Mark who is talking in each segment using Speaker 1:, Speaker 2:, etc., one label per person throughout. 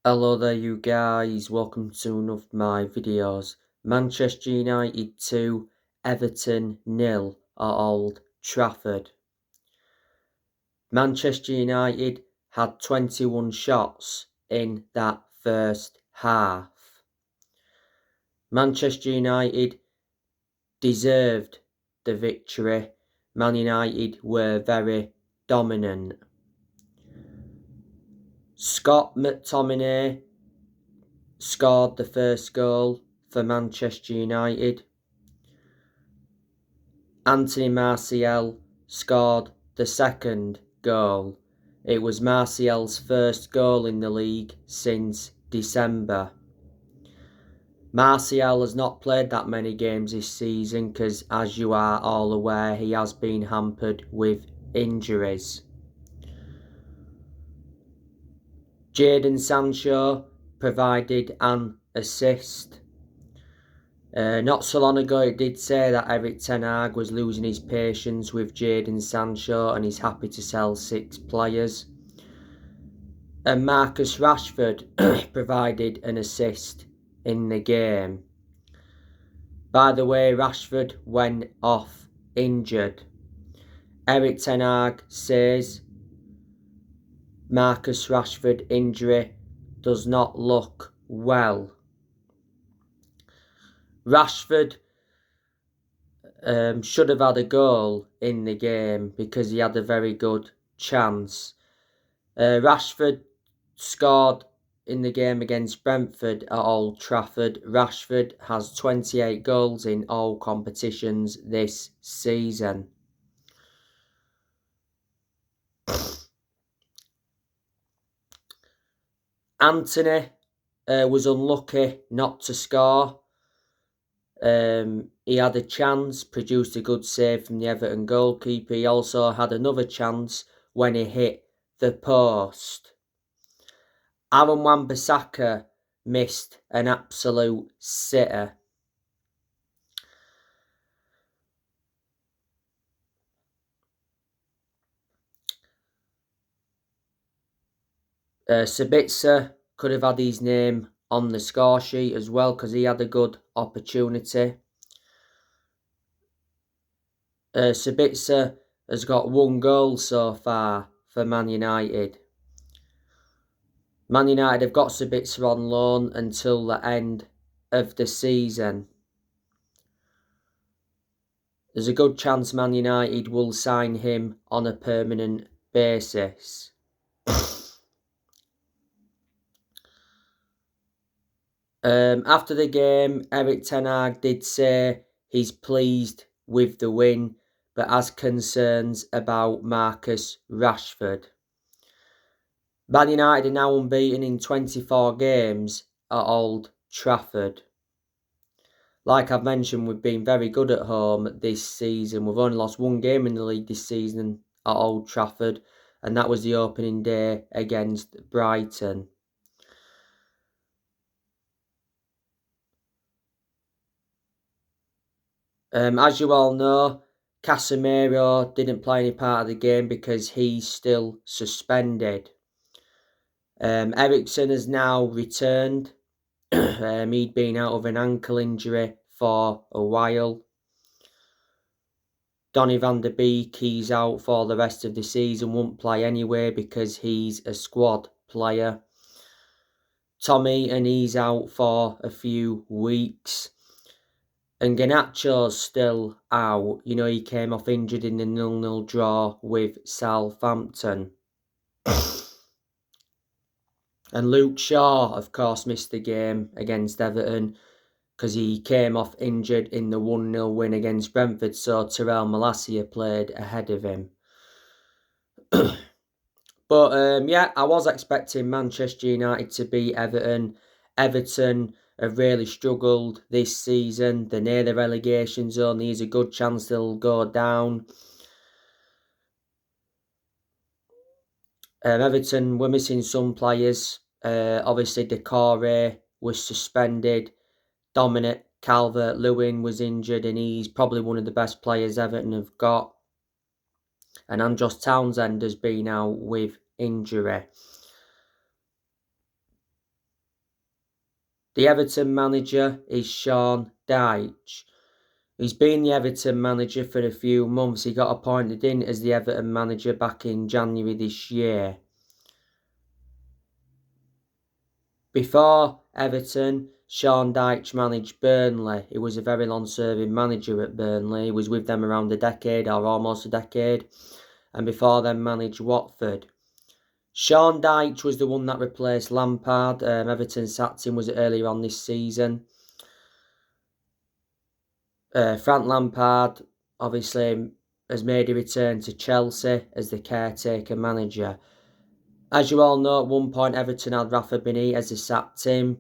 Speaker 1: Hello there you guys, welcome to one of my videos. Manchester United 2, Everton 0 at Old Trafford. Manchester United had 21 shots in that first half. Manchester United deserved the victory. Man United were very dominant. Scott McTominay scored the first goal for Manchester United. Anthony Martial scored the second goal. It was Martial's first goal in the league since December. Martial has not played that many games this season because, as you are all aware, he has been hampered with injuries. Jadon Sancho provided an assist. Not so long ago it did say that Erik Ten Hag was losing his patience with Jadon Sancho and he's happy to sell 6 players. And Marcus Rashford provided an assist in the game. By the way, Rashford went off injured. Erik Ten Hag says Marcus Rashford injury does not look well. Rashford should have had a goal in the game because he had a very good chance. Rashford scored in the game against Brentford at Old Trafford. Rashford has 28 goals in all competitions this season. Anthony was unlucky not to score. He had a chance, produced a good save from the Everton goalkeeper. He also had another chance when he hit the post. Aaron Wan-Bissaka missed an absolute sitter. Sabitzer could have had his name on the score sheet as well because he had a good opportunity. Sabitzer has got 1 goal so far for Man United. Man United have got Sabitzer on loan until the end of the season. There's a good chance Man United will sign him on a permanent basis. After the game, Erik Ten Hag did say he's pleased with the win, but has concerns about Marcus Rashford. Man United are now unbeaten in 24 games at Old Trafford. Like I've mentioned, we've been very good at home this season. We've only lost 1 game in the league this season at Old Trafford, and that was the opening day against Brighton. As you all know, Casemiro didn't play any part of the game because he's still suspended. Eriksen has now returned. He'd been out of an ankle injury for a while. Donny van der Beek, he's out for the rest of the season, won't play anyway because he's a squad player. Tommy, and he's out for a few weeks. And Garnacho's still out. You know, he came off injured in the 0-0 draw with Southampton. And Luke Shaw, of course, missed the game against Everton because he came off injured in the 1-0 win against Brentford, so Tyrell Malacia played ahead of him. But yeah, I was expecting Manchester United to beat Everton. Everton have really struggled this season. They're near the relegation zone. There's a good chance they'll go down. Everton were missing some players. Obviously, Decore was suspended. Dominic Calvert-Lewin was injured, and he's probably one of the best players Everton have got. And Andros Townsend has been out with injury. The Everton manager is Sean Dyche. He's been the Everton manager for a few months. He got appointed in as the Everton manager back in January this year. Before Everton, Sean Dyche managed Burnley. He was a very long-serving manager at Burnley. He was with them around a decade or almost a decade. And before then managed Watford. Sean Dyche was the one that replaced Lampard. Everton sacked him, was it earlier on this season. Frank Lampard obviously has made a return to Chelsea as the caretaker manager. As you all know, at one point Everton had Rafa Benitez, they sacked him.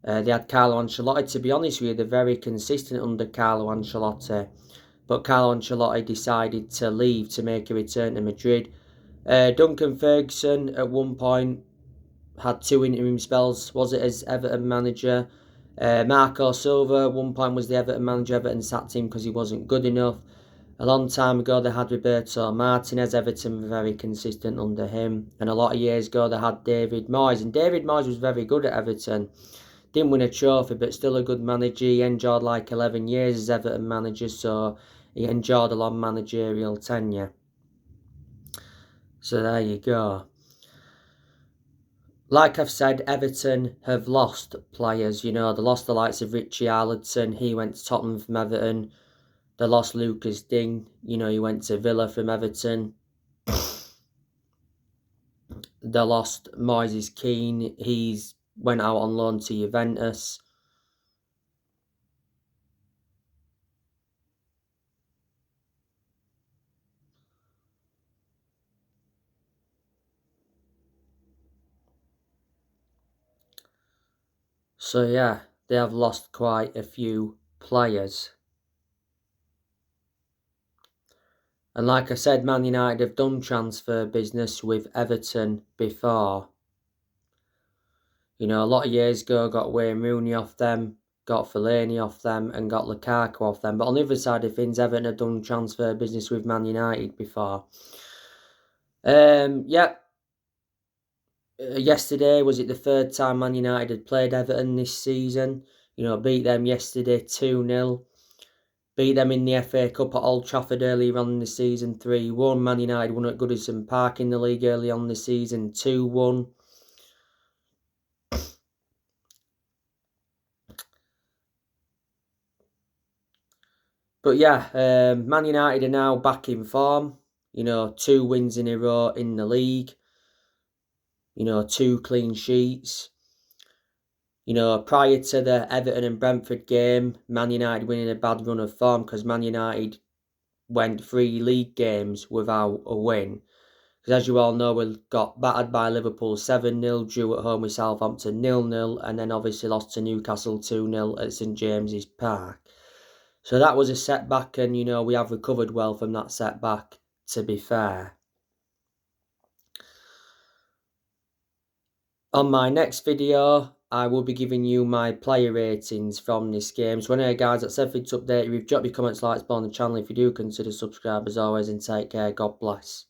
Speaker 1: They had Carlo Ancelotti. To be honest with you, they're very consistent under Carlo Ancelotti. But Carlo Ancelotti decided to leave to make a return to Madrid. Duncan Ferguson at one point had 2 interim spells, was it, as Everton manager. Marco Silva at one point was the Everton manager. Everton sacked him because he wasn't good enough. A long time ago they had Roberto Martinez. Everton were very consistent under him. And a lot of years ago they had David Moyes. And David Moyes was very good at Everton. Didn't win a trophy, but still a good manager. He enjoyed like 11 years as Everton manager, so he enjoyed a long managerial tenure. So there you go. Like I've said, Everton have lost players. You know, they lost the likes of Reacrion. He went to Tottenham from Everton. They lost Lucas Digne. You know, he went to Villa from Everton. They lost Moises Keane. He's went out on loan to Juventus. So yeah, they have lost quite a few players. And like I said, Man United have done transfer business with Everton before. You know, a lot of years ago, got Wayne Rooney off them, got Fellaini off them, and got Lukaku off them. But on the other side of things, Everton have done transfer business with Man United before. Yeah. Yesterday, was it the 3rd time Man United had played Everton this season? You know, beat them yesterday 2-0. Beat them in the FA Cup at Old Trafford earlier on in the season 3-1. Man United won at Goodison Park in the league early on in the season 2-1. But yeah, Man United are now back in form. You know, 2 wins in a row in the league. You know, 2 clean sheets. You know, prior to the Everton and Brentford game, Man United winning a bad run of form because Man United went 3 league games without a win. Because as you all know, we got battered by Liverpool 7-0, drew at home with Southampton 0-0, and then obviously lost to Newcastle 2-0 at St James's Park. So that was a setback, and, you know, we have recovered well from that setback, to be fair. On my next video, I will be giving you my player ratings from this game. So anyway, guys, that's everything to update you. Drop your comments, likes, on the channel if you do consider subscribe as always, and take care. God bless.